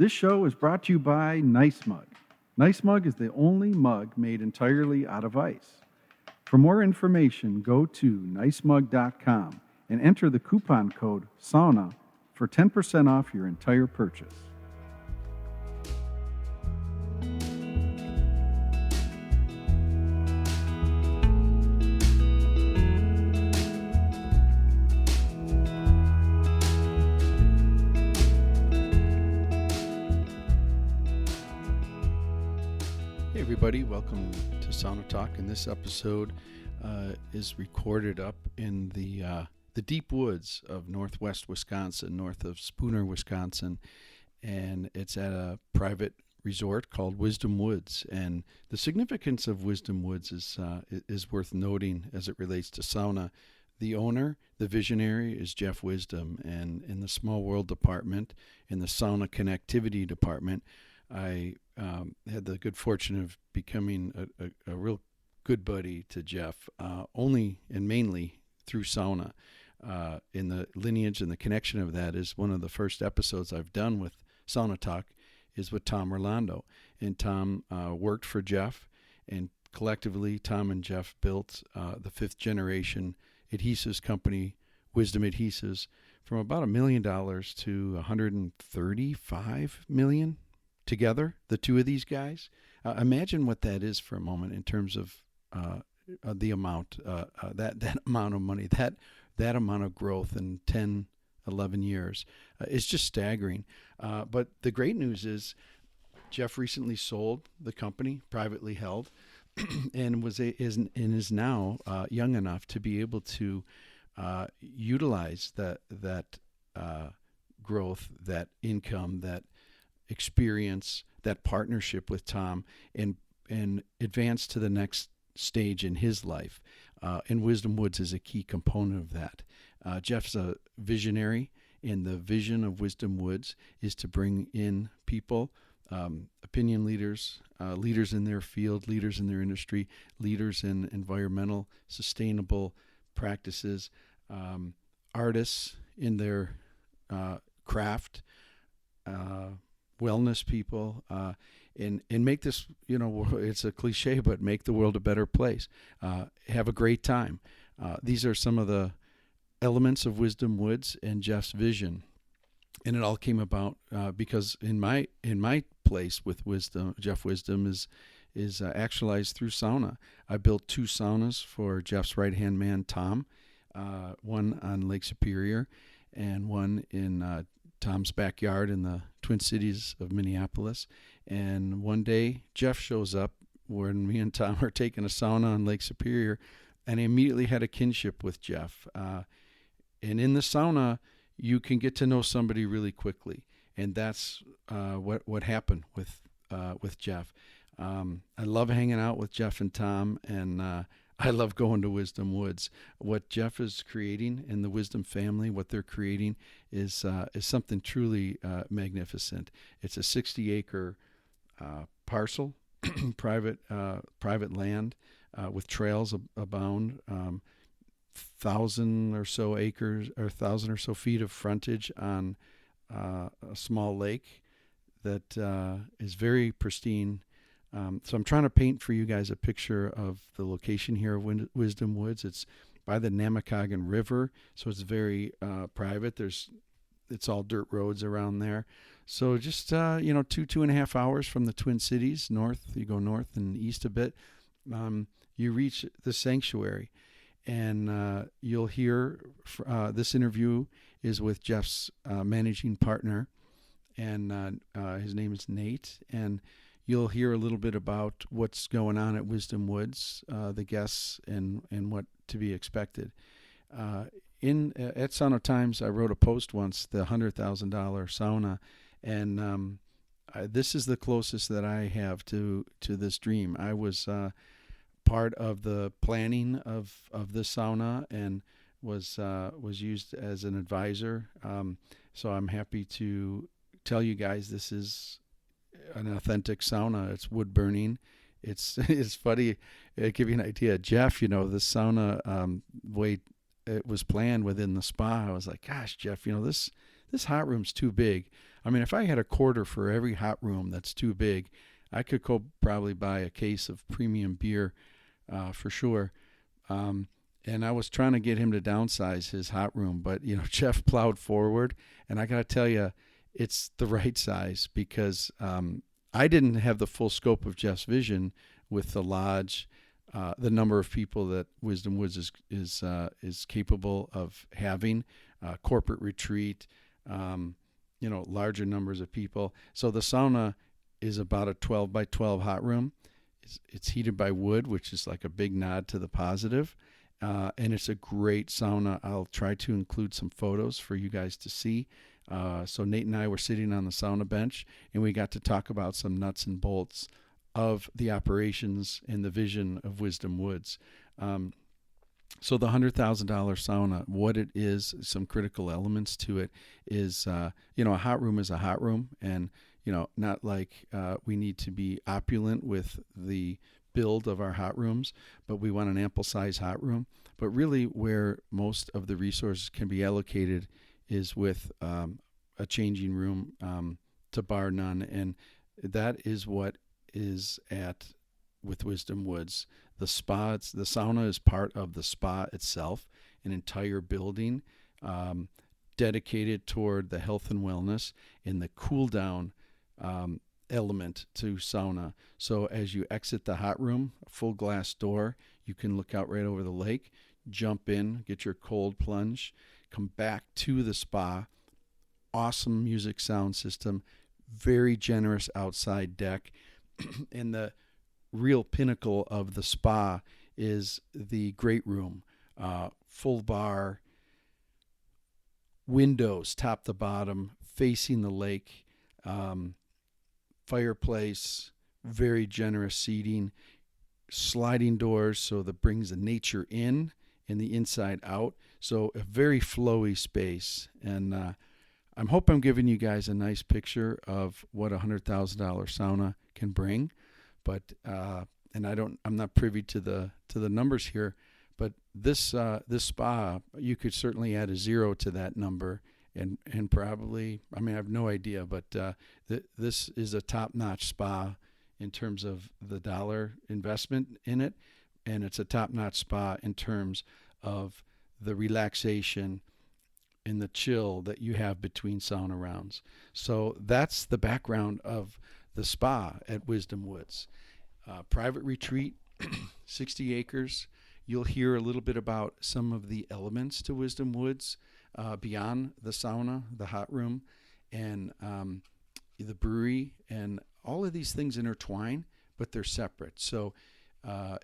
This show is brought to you by Nice Mug. Nice Mug is the only mug made entirely out of ice. For more information, go to nicemug.com and enter the coupon code SAUNA for 10% off your entire purchase. Hey everybody, welcome to Sauna Talk, and this episode is recorded up in the deep woods of northwest Wisconsin, north of Spooner, Wisconsin, and it's at a private resort called Wisdom Woods. And the significance of Wisdom Woods is worth noting as it relates to sauna. The owner, the visionary, is Jeff Wisdom, and in the small world department, in the sauna connectivity department, I had the good fortune of becoming a real good buddy to Jeff, only and mainly through sauna. In the lineage and the connection of that is one of the first episodes I've done with Sauna Talk is with Tom Orlando. And Tom worked for Jeff, and collectively Tom and Jeff built the fifth generation adhesives company, Wisdom Adhesives, from about $1 million to $135 million together, the two of these guys. Imagine what that is for a moment in terms of the amount, that amount of money, that amount of growth in 10, 11 years is just staggering. But the great news is Jeff recently sold the company, privately held, and is now young enough to be able to utilize that growth, that income, that experience, that partnership with Tom, and advance to the next stage in his life. And Wisdom Woods is a key component of that. Jeff's a visionary, and the vision of Wisdom Woods is to bring in people, opinion leaders, leaders in their field, leaders in their industry, leaders in environmental, sustainable practices, artists in their craft, wellness people, and make this, it's a cliche, but make the world a better place. Have a great time. These are some of the elements of Wisdom Woods and Jeff's vision. And it all came about because in my place with Wisdom, Jeff Wisdom is actualized through sauna. I built 2 saunas for Jeff's right-hand man, Tom, one on Lake Superior and one in Tom's backyard in the Twin Cities of Minneapolis. And one day Jeff shows up when me and Tom are taking a sauna on Lake Superior, and I immediately had a kinship with Jeff. And in the sauna, you can get to know somebody really quickly, and that's what happened with Jeff. I love hanging out with Jeff and Tom, and I love going to Wisdom Woods. What Jeff is creating in the Wisdom family, what they're creating is something truly magnificent. It's a 60-acre parcel, private land with trails abound, 1,000 or so acres or 1,000 or so feet of frontage on a small lake that is very pristine. So I'm trying to paint for you guys a picture of the location here of Wisdom Woods. It's by the Namakagon River, so it's very private. It's all dirt roads around there. So just 2.5 hours from the Twin Cities north. You go north and east a bit, you reach the sanctuary, and you'll hear this interview is with Jeff's managing partner, and his name is Nate, and you'll hear a little bit about what's going on at Wisdom Woods, the guests, and what to be expected. At Sauna Times, I wrote a post once, the $100,000 sauna, and this is the closest that I have to this dream. I was part of the planning of the sauna and was used as an advisor. So I'm happy to tell you guys this is an authentic sauna. It's wood burning. It's funny. To give you an idea, Jeff, the sauna way it was planned within the spa. I was like, gosh, Jeff, this hot room's too big. I mean, if I had a quarter for every hot room that's too big, I could go probably buy a case of premium beer for sure. And I was trying to get him to downsize his hot room, but Jeff plowed forward, and I got to tell you, it's the right size because I didn't have the full scope of Jeff's vision with the lodge, the number of people that Wisdom Woods is capable of having, corporate retreat, larger numbers of people. So the sauna is about a 12 by 12 hot room. It's heated by wood, which is like a big nod to the positive. And it's a great sauna. I'll try to include some photos for you guys to see. So Nate and I were sitting on the sauna bench, and we got to talk about some nuts and bolts of the operations and the vision of Wisdom Woods. So the $100,000 sauna, what it is, some critical elements to it is, a hot room is a hot room, and not like we need to be opulent with the build of our hot rooms, but we want an ample size hot room. But really where most of the resources can be allocated is with a changing room to bar none. And that is what is with Wisdom Woods. The sauna is part of the spa itself, an entire building dedicated toward the health and wellness and the cool down element to sauna. So as you exit the hot room, a full glass door, you can look out right over the lake, jump in, get your cold plunge, come back to the spa. Awesome music sound system, very generous outside deck. And the real pinnacle of the spa is the great room, full bar, windows top to bottom, facing the lake, fireplace, very generous seating, sliding doors so that brings the nature in and the inside out. So a very flowy space. And I hope I'm giving you guys a nice picture of what a $100,000 sauna can bring. But and I'm not privy to the numbers here, but this spa, you could certainly add a zero to that number. And probably, I have no idea, but this is a top-notch spa in terms of the dollar investment in it, and it's a top-notch spa in terms of the relaxation and the chill that you have between sauna rounds. So that's the background of the spa at Wisdom Woods. Private retreat, 60 acres. You'll hear a little bit about some of the elements to Wisdom Woods beyond the sauna, the hot room, and the brewery, and all of these things intertwine, but they're separate. So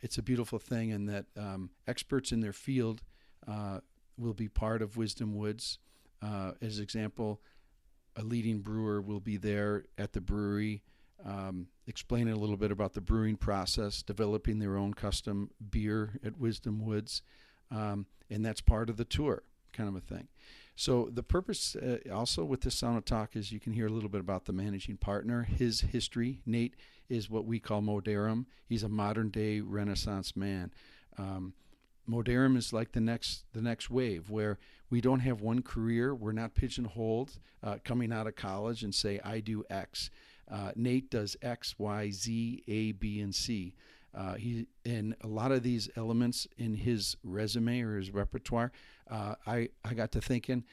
it's a beautiful thing, and that experts in their field will be part of Wisdom Woods. As example, a leading brewer will be there at the brewery, explaining a little bit about the brewing process, developing their own custom beer at Wisdom Woods, and that's part of the tour, kind of a thing. So the purpose also with this Sauna Talk is you can hear a little bit about the managing partner, his history. Nate is what we call modern. He's a modern-day Renaissance man. Modern is like the next wave, where we don't have one career. We're not pigeonholed coming out of college and say, I do X. Nate does X, Y, Z, A, B, and C. And a lot of these elements in his resume or his repertoire, I got to thinking,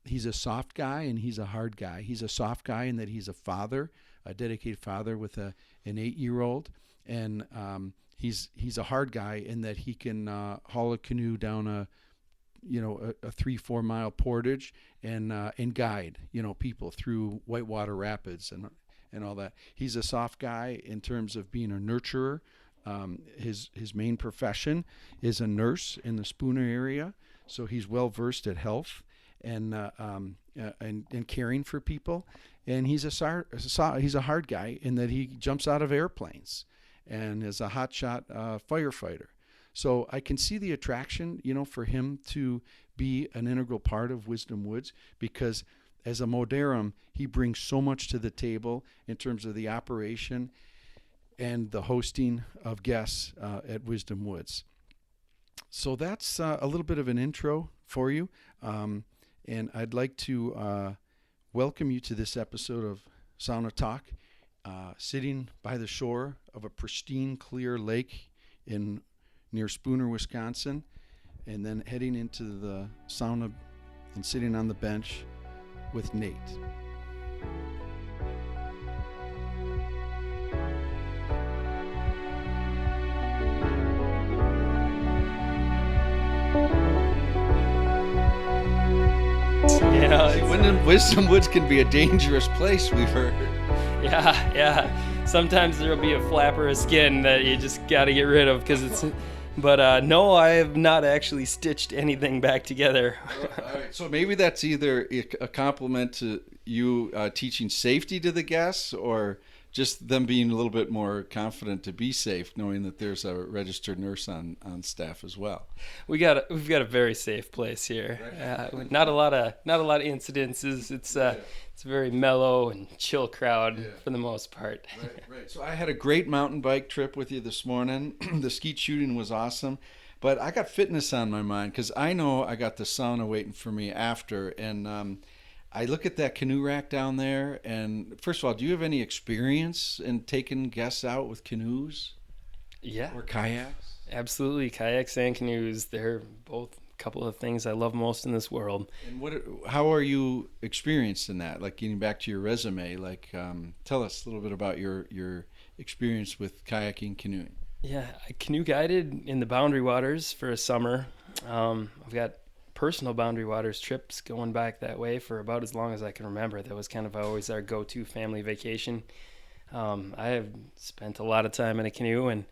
he's a soft guy and he's a hard guy. He's a soft guy in that he's a father, a dedicated father with an 8-year-old, and he's a hard guy in that he can haul a canoe down a 3-4 mile portage and guide people through whitewater rapids and all that. He's a soft guy in terms of being a nurturer. His main profession is a nurse in the Spooner area, so he's well versed at health and caring for people. And he's a hard guy in that he jumps out of airplanes and is a hotshot firefighter. So I can see the attraction, for him to be an integral part of Wisdom Woods, because as a modern, he brings so much to the table in terms of the operation and the hosting of guests at Wisdom Woods. So that's a little bit of an intro for you. And I'd like to welcome you to this episode of Sauna Talk, sitting by the shore of a pristine, clear lake near Spooner, Wisconsin, and then heading into the sauna and sitting on the bench with Nate. Yeah, Wisdom Woods can be a dangerous place, we've heard. Yeah. Sometimes there'll be a flapper of skin that you just got to get rid of because it's. But no, I have not actually stitched anything back together. All right, so maybe that's either a compliment to you teaching safety to the guests, or just them being a little bit more confident to be safe, knowing that there's a registered nurse on staff as well. We've got a very safe place here. Not a lot of incidences. It's a very mellow and chill crowd for the most part. Right. So I had a great mountain bike trip with you this morning. The skeet shooting was awesome, but I got fitness on my mind because I know I got the sauna waiting for me after, and I look at that canoe rack down there, and first of all, do you have any experience in taking guests out with canoes? Yeah. Or kayaks? Absolutely. Kayaks and canoes, they're both a couple of things I love most in this world. And how are you experienced in that? Like, getting back to your resume, tell us a little bit about your experience with kayaking, canoeing. Yeah, I canoe guided in the Boundary Waters for a summer. I've got personal Boundary Waters trips going back that way for about as long as I can remember. That was kind of always our go-to family vacation. I have spent a lot of time in a canoe, and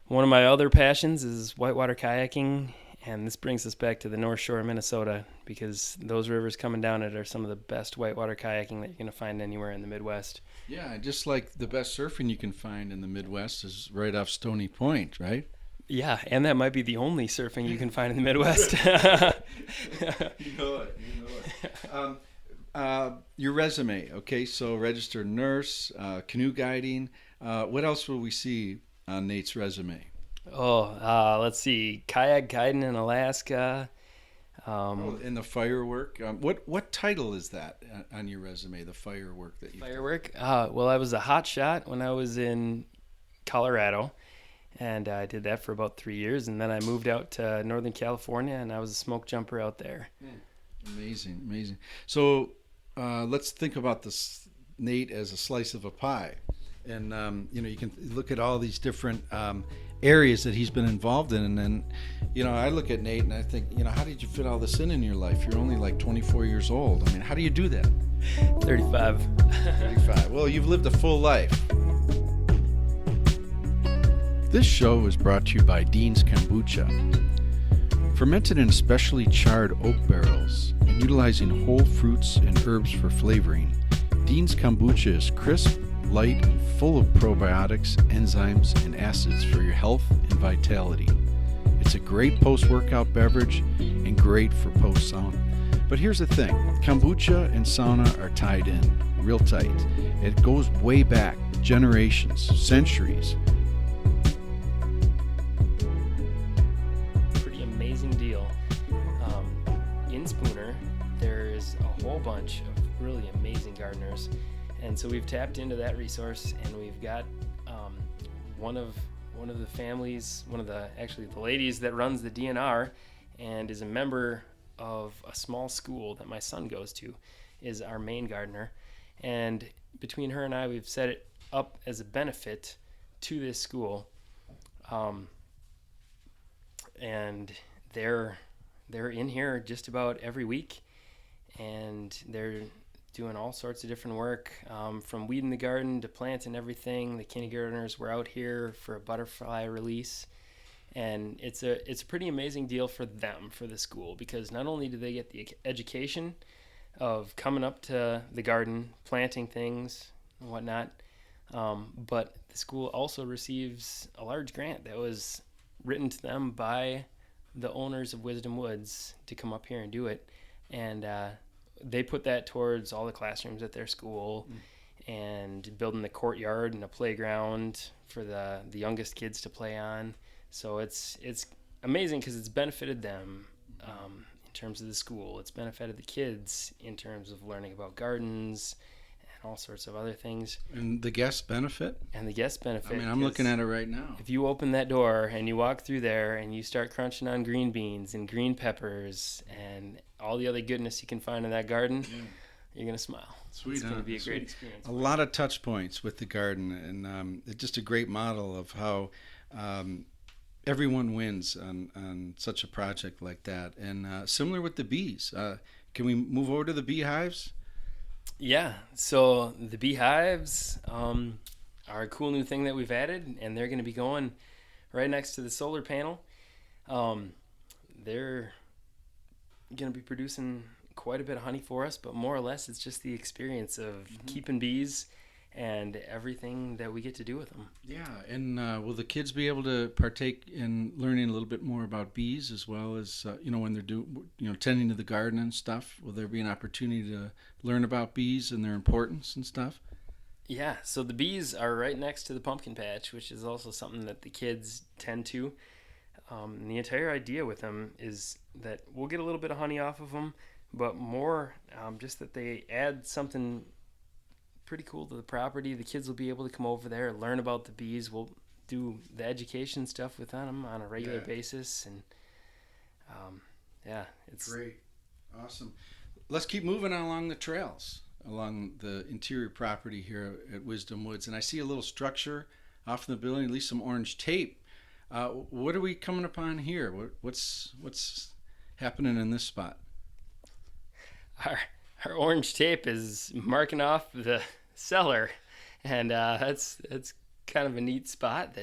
one of my other passions is whitewater kayaking, and this brings us back to the North Shore of Minnesota because those rivers coming down it are some of the best whitewater kayaking that you're going to find anywhere in the Midwest. Yeah, just like the best surfing you can find in the Midwest is right off Stony Point, right? Yeah, and that might be the only surfing you can find in the Midwest. You know it. Your resume, okay, so registered nurse, canoe guiding. What else will we see on Nate's resume? Let's see. Kayak guiding in Alaska. And the firework. What title is that on your resume, the firework that you Firework? Well, I was a hot shot when I was in Colorado. And I did that for about 3 years, and then I moved out to Northern California, and I was a smoke jumper out there. Amazing. So let's think about this, Nate, as a slice of a pie. And, you can look at all these different areas that he's been involved in. And then, I look at Nate and I think, how did you fit all this in your life? You're only like 24 years old. I mean, how do you do that? 35. 35. Well, you've lived a full life. This show is brought to you by Dean's Kombucha. Fermented in specially charred oak barrels and utilizing whole fruits and herbs for flavoring, Dean's Kombucha is crisp, light, and full of probiotics, enzymes, and acids for your health and vitality. It's a great post-workout beverage and great for post-sauna. But here's the thing, kombucha and sauna are tied in, real tight. It goes way back, generations, centuries. Bunch of really amazing gardeners, and so we've tapped into that resource, and we've got one of the families, the ladies that runs the DNR and is a member of a small school that my son goes to, is our main gardener, and between her and I, we've set it up as a benefit to this school, and they're in here just about every week. And they're doing all sorts of different work, from weeding the garden to planting everything. The kindergartners were out here for a butterfly release, and it's a pretty amazing deal for them, for the school, because not only do they get the education of coming up to the garden, planting things and whatnot, but the school also receives a large grant that was written to them by the owners of Wisdom Woods to come up here and do it, and they put that towards all the classrooms at their school and building the courtyard and a playground for the youngest kids to play on. So it's amazing because it's benefited them in terms of the school. It's benefited the kids in terms of learning about gardens and all sorts of other things. And the guest benefit? And the guest benefit. I mean, I'm looking at it right now. If you open that door and you walk through there and you start crunching on green beans and green peppers and all the other goodness you can find in that garden, you're going to smile. Sweet, it's going to be a great experience. A lot of touch points with the garden, and it's just a great model of how everyone wins on such a project like that. And similar with the bees. Can we move over to the beehives? Yeah, so the beehives are a cool new thing that we've added, and they're going to be going right next to the solar panel. They're going to be producing quite a bit of honey for us, but more or less it's just the experience of keeping bees and everything that we get to do with them. Yeah, and will the kids be able to partake in learning a little bit more about bees as well as, when they're tending to the garden and stuff? Will there be an opportunity to learn about bees and their importance and stuff? Yeah, so the bees are right next to the pumpkin patch, which is also something that the kids tend to. And the entire idea with them is that we'll get a little bit of honey off of them, but more just that they add something pretty cool to the property. The kids will be able to come over there and learn about the bees. We'll do the education stuff with them on a regular basis, and it's great. Awesome. Let's keep moving along the trails along the interior property here at Wisdom Woods, and I see a little structure off in the building, at least some orange tape. What are we coming upon here? What's happening in this spot? Our orange tape is marking off the cellar, and that's kind of a neat spot.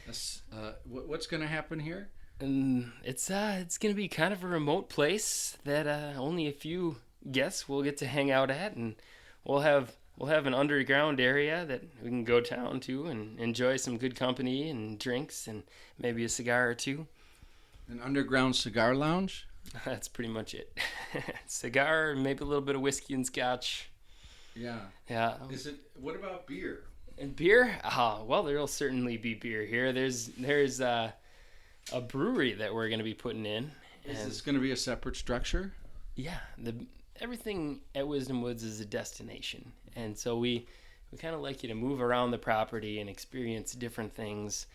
What's going to happen here? And it's going to be kind of a remote place that only a few guests will get to hang out at, and we'll have an underground area that we can go down to and enjoy some good company and drinks and maybe a cigar or two. An underground cigar lounge? That's pretty much it. Cigar, maybe a little bit of whiskey and scotch. Yeah. What about beer? And beer? Well, there'll certainly be beer here. There's a brewery that we're going to be putting in. Is this going to be a separate structure? Yeah. Everything at Wisdom Woods is a destination. And so we kind of like you to move around the property and experience different things.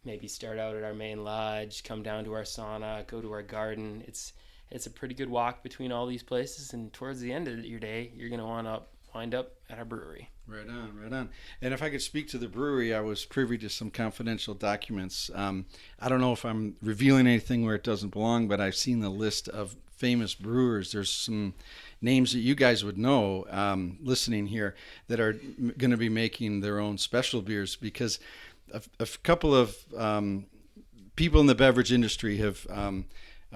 Maybe start out at our main lodge, come down to our sauna, go to our garden. It's a pretty good walk between all these places, and towards the end of your day, you're going to want to wind up at our brewery. Right on. And if I could speak to the brewery, I was privy to some confidential documents. I don't know if I'm revealing anything where it doesn't belong, but I've seen the list of famous brewers. There's some names that you guys would know listening here that are going to be making their own special beers, because a couple of people in the beverage industry have,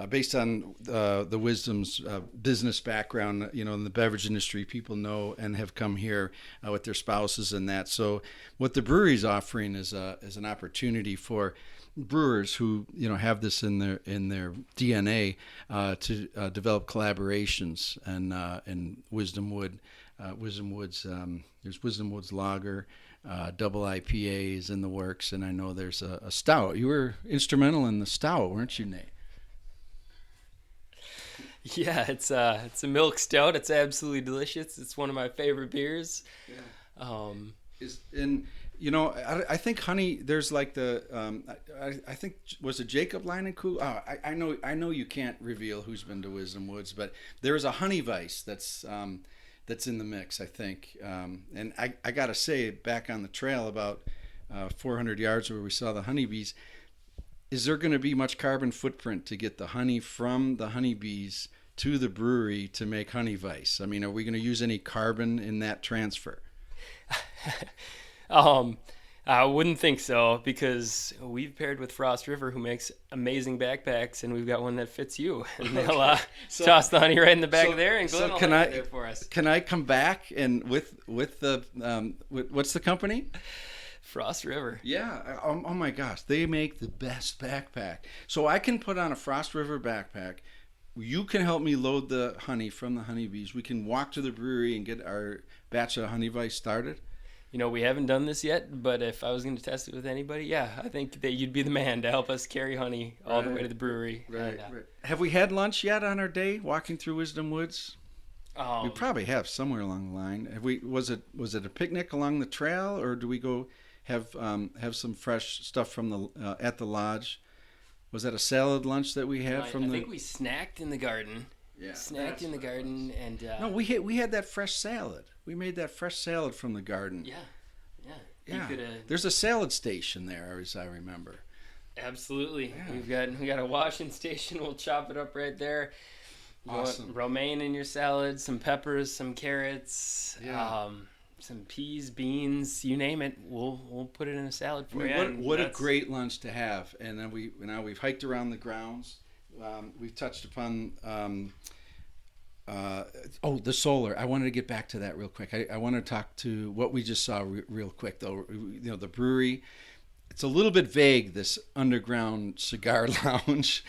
based on the Wisdom's business background, in the beverage industry, people know and have come here with their spouses and that. So what the brewery's offering is an opportunity for brewers who have this in their DNA to develop collaborations, and Wisdom Woods. There's Wisdom Woods Lager. Double IPAs in the works, and I know there's a stout. You were instrumental in the stout, weren't you, Nate? Yeah, it's a milk stout. It's absolutely delicious. It's one of my favorite beers. Yeah. I think honey. There's like I think was it Jacob Leinenkugel? I know you can't reveal who's been to Wisdom Woods, but there is a honey vice that's in the mix, I think. And I got to say, back on the trail about 400 yards where we saw the honeybees, is there going to be much carbon footprint to get the honey from the honeybees to the brewery to make honey vice? I mean, are we going to use any carbon in that transfer? I wouldn't think so, because we've paired with Frost River, who makes amazing backpacks, and we've got one that fits you. And they'll toss the honey right in the back of there, and Glenn will have it there for us. Can I come back and with the what's the company? Frost River. Yeah. Oh my gosh, they make the best backpack. So I can put on a Frost River backpack. You can help me load the honey from the honeybees. We can walk to the brewery and get our batch of honey vice started. we haven't done this yet, but if I was going to test it with anybody, yeah, I think that you'd be the man to help us carry honey all the way to the brewery. Right, And, right. Have we had lunch yet on our day walking through Wisdom Woods? We probably have somewhere along the line. Have we? Was it a picnic along the trail, or do we go have some fresh stuff from the at the lodge? Was that a salad lunch that we had I think we snacked in the garden. Yeah, snacked in the garden, and no, we had that fresh salad. We made that fresh salad from the garden. Yeah. Yeah. There's a salad station there, as I remember. Absolutely. Yeah. We got a washing station. We'll chop it up right there. Awesome. Romaine in your salad, some peppers, some carrots, some peas, beans, you name it. We'll put it in a salad for you. What a great lunch to have. And then we've hiked around the grounds. We've touched upon the solar. I wanted to get back to that real quick. I want to talk to what we just saw real quick, though. The brewery. It's a little bit vague, this underground cigar lounge.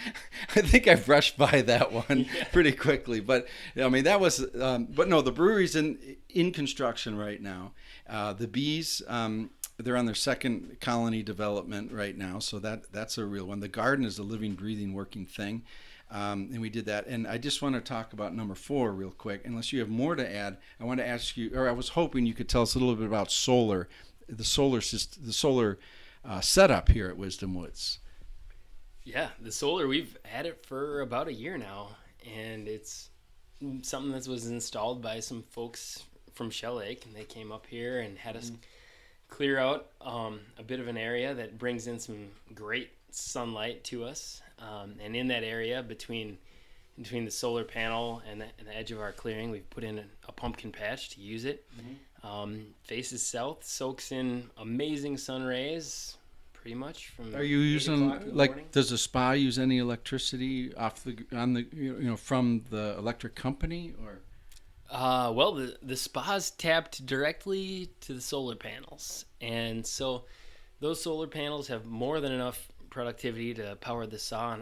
I think I brushed by that one pretty quickly. But, I mean, that was... but no, the brewery's in construction right now. The bees, they're on their second colony development right now, so that's a real one. The garden is a living, breathing, working thing. And we did that. And I just want to talk about number 4 real quick. Unless you have more to add, I want to ask you, or I was hoping you could tell us a little bit about solar, the solar system, the solar setup here at Wisdom Woods. Yeah, the solar, we've had it for about a year now, and it's something that was installed by some folks from Shell Lake, and they came up here and had us clear out a bit of an area that brings in some great sunlight to us. And in that area between the solar panel and the edge of our clearing, we've put in a pumpkin patch to use it. Faces south, soaks in amazing sun rays, pretty much from. Are you using does the spa use any electricity from the electric company or? Well, the spa's tapped directly to the solar panels, and so those solar panels have more than enough productivity to power the spa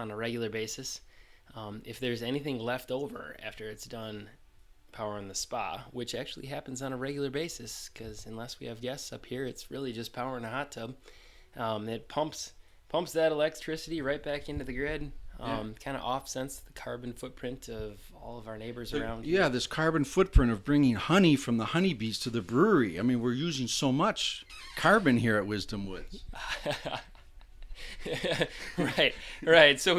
on a regular basis. If there's anything left over after it's done powering the spa, which actually happens on a regular basis, because unless we have guests up here, it's really just powering a hot tub. It pumps that electricity right back into the grid. Kind of offsets the carbon footprint of all of our neighbors around here. Yeah, this carbon footprint of bringing honey from the honeybees to the brewery. I mean, we're using so much carbon here at Wisdom Woods. Right. So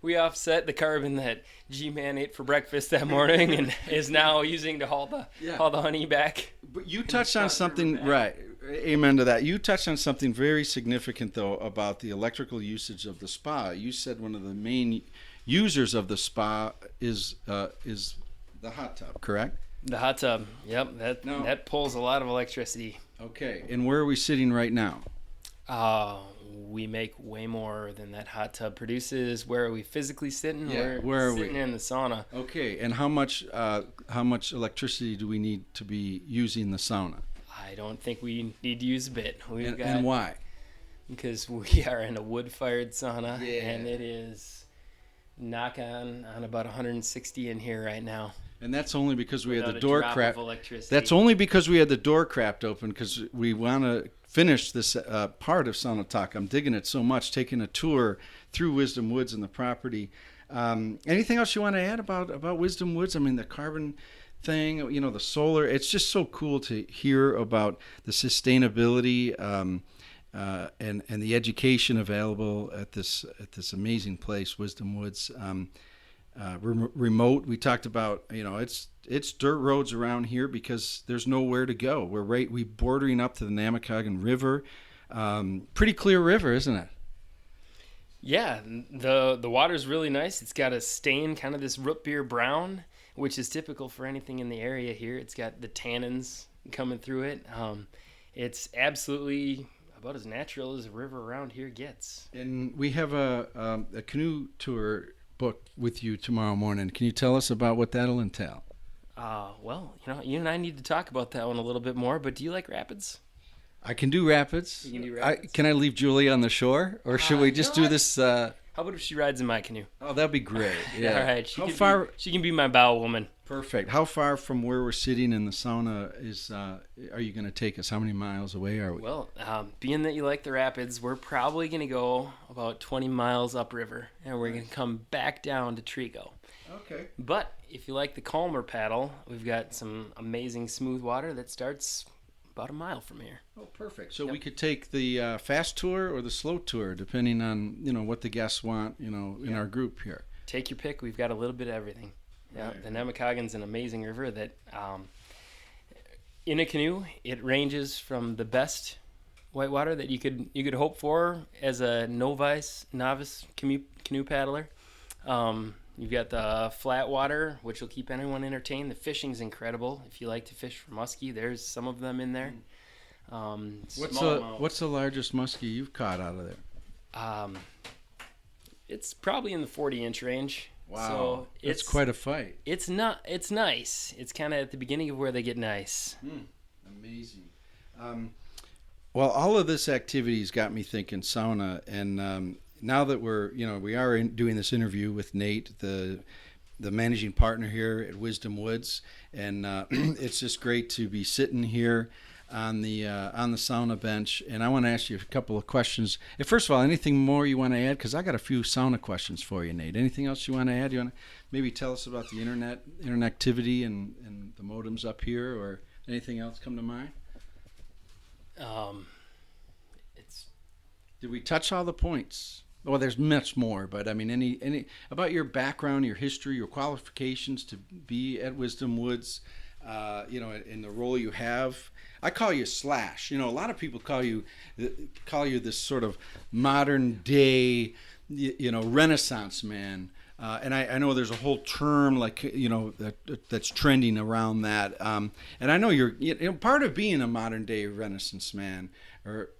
we offset the carbon that G-Man ate for breakfast that morning and is now using to haul the honey back. But you touched on something, right? Amen to that. You touched on something very significant, though, about the electrical usage of the spa. You said one of the main users of the spa is the hot tub, correct? The hot tub, yep. That pulls a lot of electricity. Okay, and where are we sitting right now? We make way more than that hot tub produces. Where are we physically sitting? Yeah, we're sitting in the sauna. Okay, and how much electricity do we need to be using the sauna? I don't think we need to use a bit. And why? Because we are in a wood-fired sauna, and it is knock on about 160 in here right now. And that's only because we had the door cracked. That's only because we had the door cracked open, because we want to finish this part of Sauna Talk. I'm digging it so much, taking a tour through Wisdom Woods and the property. Anything else you want to add about Wisdom Woods? I mean, the carbon thing, the solar. It's just so cool to hear about the sustainability and the education available at this amazing place, Wisdom Woods. Remote. We talked about, it's dirt roads around here because there's nowhere to go. We're bordering up to the Namakagon River. Pretty clear river, isn't it? Yeah, the water's really nice. It's got a stain, kind of this root beer brown, which is typical for anything in the area here. It's got the tannins coming through it. It's absolutely about as natural as a river around here gets. And we have a canoe tour booked with you tomorrow morning. Can you tell us about what that'll entail? Well, you and I need to talk about that one a little bit more, but do you like rapids? I can do rapids. You can do rapids. Can I leave Julie on the shore, or should we just do this? How about if she rides in my canoe? Oh, that'd be great. Yeah. All right. How far? She can be my bow woman. Perfect. How far from where we're sitting in the sauna are you going to take us? How many miles away are we? Well, being that you like the rapids, we're probably going to go about 20 miles upriver, and we're going to come back down to Trigo. Okay. But if you like the calmer paddle, we've got some amazing smooth water that starts about a mile from here. Oh, perfect. So we could take the fast tour or the slow tour, depending on what the guests want. In our group here. Take your pick. We've got a little bit of everything. Yeah, Right. the Nemacolgan's an amazing river that, in a canoe, it ranges from the best whitewater that you could hope for as a novice canoe paddler. You've got the flat water, which will keep anyone entertained. The fishing's incredible. If you like to fish for muskie, there's some of them in there. What's the largest muskie you've caught out of there? It's probably in the 40-inch range. Wow, So it's quite a fight. It's not. It's nice. It's kind of at the beginning of where they get nice. Amazing. Well, all of this activity's got me thinking sauna, and now that we are doing this interview with Nate, the managing partner here at Wisdom Woods, and it's just great to be sitting here on the sauna bench. And I want to ask you a couple of questions. First of all, anything more you want to add? Because I got a few sauna questions for you, Nate. Anything else you want to add? You want to maybe tell us about the interactivity and the modems up here, or anything else come to mind? Did we touch all the points? Well, there's much more, but I mean, any about your background, your history, your qualifications to be at Wisdom Woods, in the role you have. I call you Slash. A lot of people call you this sort of modern day, Renaissance man. And I know there's a whole term that's trending around that. And I know you're part of being a modern day Renaissance man or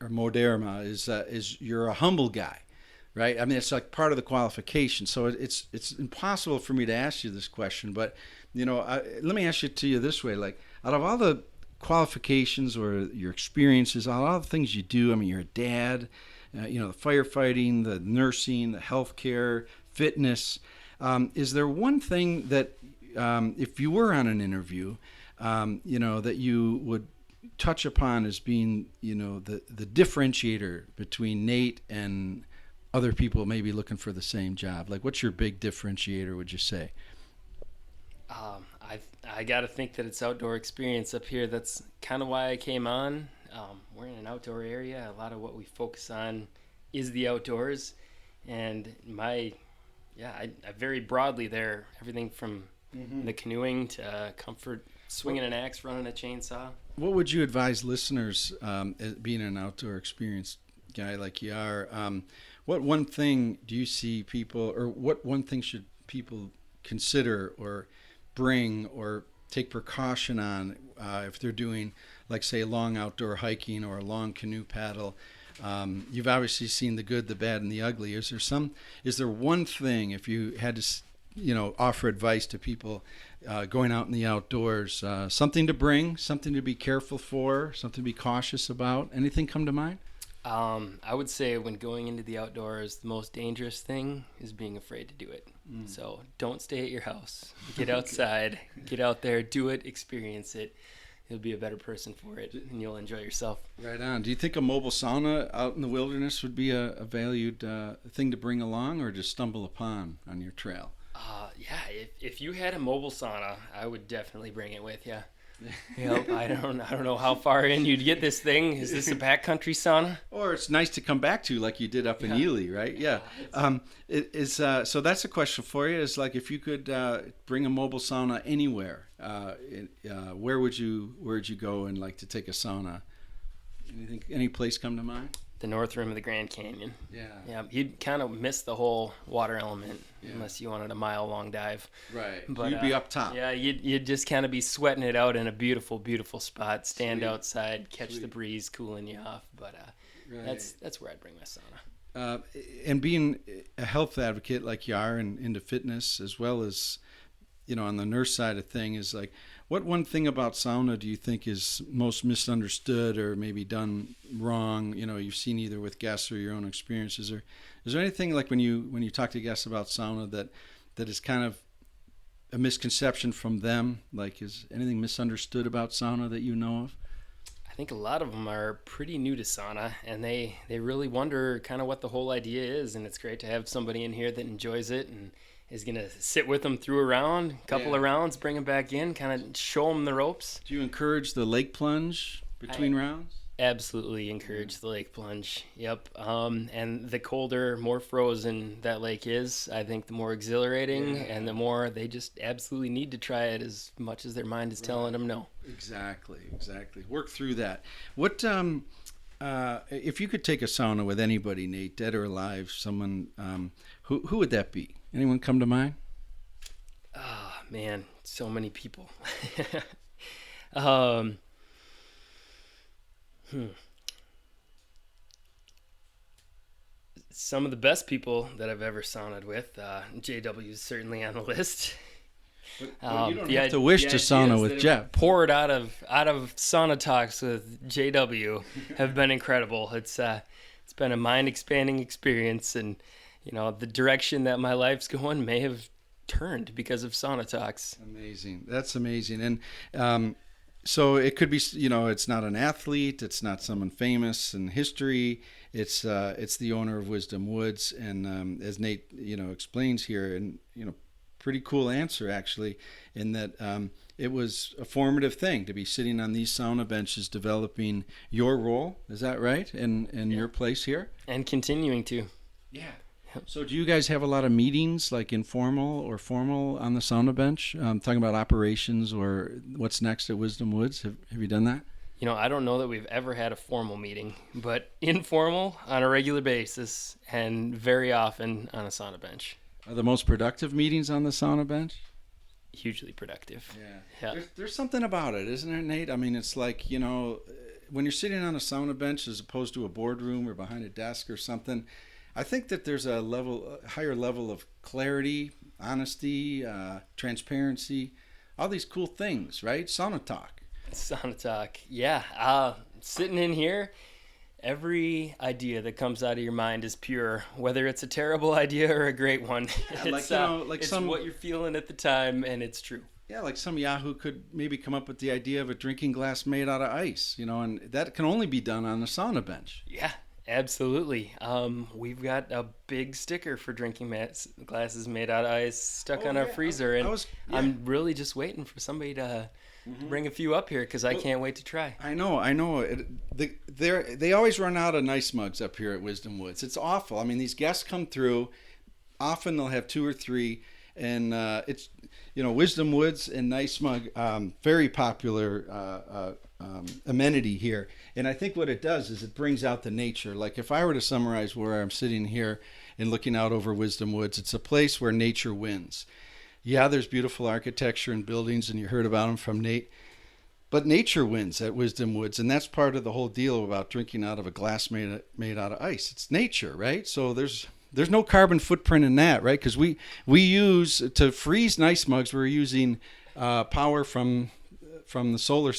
moderna is you're a humble guy, right? I mean, it's like part of the qualification. So it's impossible for me to ask you this question, but let me ask it to you this way: like, out of all the qualifications or your experiences, all the things you do, I mean, you're a dad, the firefighting, the nursing, the healthcare, fitness. Is there one thing that, if you were on an interview, that you would touch upon as being, the differentiator between Nate and other people maybe looking for the same job? Like, what's your big differentiator, would you say? I got to think that it's outdoor experience up here. That's kind of why I came on. We're in an outdoor area. A lot of what we focus on is the outdoors, and I vary broadly there. Everything from the canoeing to comfort, swinging an axe, running a chainsaw. What would you advise listeners, as being an outdoor experience guy like you are? What one thing do you see people, or what one thing should people consider or bring or take precaution on if they're doing, like, say, long outdoor hiking or a long canoe paddle? You've obviously seen the good, the bad, and the ugly. Is there one thing, if you had to, offer advice to people going out in the outdoors, something to bring, something to be careful for, something to be cautious about? Anything come to mind? I would say when going into the outdoors, the most dangerous thing is being afraid to do it. So don't stay at your house. Get outside, get out there, do it, experience it. You'll be a better person for it, and you'll enjoy yourself. Right on. Do you think a mobile sauna out in the wilderness would be a valued thing to bring along, or just stumble upon on your trail? If you had a mobile sauna, I would definitely bring it with you. I don't know how far in you'd get this thing. Is this a backcountry sauna? Or it's nice to come back to, like you did up in Ely, right? Yeah. So that's a question for you. Is like, if you could bring a mobile sauna anywhere, where would you go and like to take a sauna? Any place come to mind? The North Rim of the Grand Canyon. Yeah. You'd kind of miss the whole water element unless you wanted a mile-long dive. Right. But you'd be up top. Yeah, you'd just kind of be sweating it out in a beautiful, beautiful spot. Stand outside, catch the breeze, cooling you off. But that's where I'd bring my sauna. And being a health advocate like you are, and into fitness as well as, on the nurse side of thing, is like, What one thing about sauna do you think is most misunderstood or maybe done wrong? You've seen either with guests or your own experiences. Or is there anything like when you talk to guests about sauna that is kind of a misconception from them? Like, is anything misunderstood about sauna that you know of? I think a lot of them are pretty new to sauna, and they really wonder kind of what the whole idea is, and it's great to have somebody in here that enjoys it and is going to sit with them through a couple of rounds, bring them back in, kind of show them the ropes. Do you encourage the lake plunge between rounds? Absolutely encourage the lake plunge. Yep. And the colder, more frozen that lake is, I think the more exhilarating and the more they just absolutely need to try it as much as their mind is telling them no. Exactly. Work through that. What if you could take a sauna with anybody, Nate, dead or alive, someone, who would that be? Anyone come to mind? Oh, man, so many people. Some of the best people that I've ever sauned with, JW is certainly on the list. But you don't have to wish to sauna with Jeff. Poured out of sauna talks with JW have been incredible. It's been a mind expanding experience, and the direction that my life's going may have turned because of sauna talks. Amazing. That's amazing. And so it could be, it's not an athlete, it's not someone famous in history. It's the owner of Wisdom Woods, and as Nate explains here, and pretty cool answer actually, in that it was a formative thing to be sitting on these sauna benches, developing your role. Is that right? In your place here, and continuing to. Yeah. So do you guys have a lot of meetings, like informal or formal, on the sauna bench, talking about operations or what's next at Wisdom Woods? Have you done that? I don't know that we've ever had a formal meeting, but informal on a regular basis and very often on a sauna bench. Are the most productive meetings on the sauna bench? Hugely productive. Yeah. There's something about it, isn't there, Nate? I mean, it's like, when you're sitting on a sauna bench as opposed to a boardroom or behind a desk or something, I think that there's a higher level of clarity, honesty, transparency, all these cool things, right? Sauna talk. Yeah. Sitting in here, every idea that comes out of your mind is pure, whether it's a terrible idea or a great one. Yeah, it's what you're feeling at the time, and it's true. Yeah, like some Yahoo could maybe come up with the idea of a drinking glass made out of ice, and that can only be done on the sauna bench. Yeah. Absolutely. We've got a big sticker for drinking glasses made out of ice stuck on our freezer, and I'm really just waiting for somebody to bring a few up here because I can't wait to try. I know. They always run out of nice mugs up here at Wisdom Woods. It's awful. I mean, these guests come through. Often they'll have 2 or 3, and it's Wisdom Woods and Nice Mug, very popular amenity here. And I think what it does is it brings out the nature. Like if I were to summarize where I'm sitting here and looking out over Wisdom Woods, it's a place where nature wins. Yeah, there's beautiful architecture and buildings, and you heard about them from Nate, but nature wins at Wisdom Woods, and that's part of the whole deal about drinking out of a glass made out of ice. It's nature, right? So there's no carbon footprint in that, right? Because we use, to freeze Nice Mugs, we're using power from the solar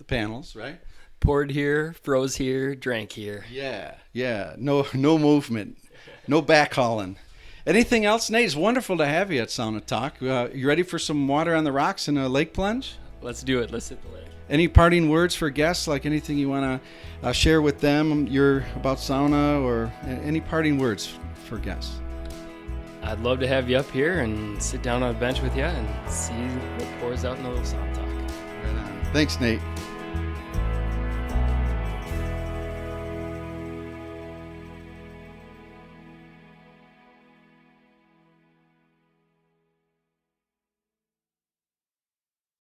panels, right? Poured here, froze here, drank here. Yeah. No movement, no backhauling. Anything else, Nate? It's wonderful to have you at Sauna Talk. You ready for some water on the rocks and a lake plunge? Let's do it. Let's hit the lake. Any parting words for guests? Like anything you want to share with them? About sauna, or any parting words for guests? I'd love to have you up here and sit down on a bench with you and see what pours out in a little sauna talk. Right on. Thanks, Nate.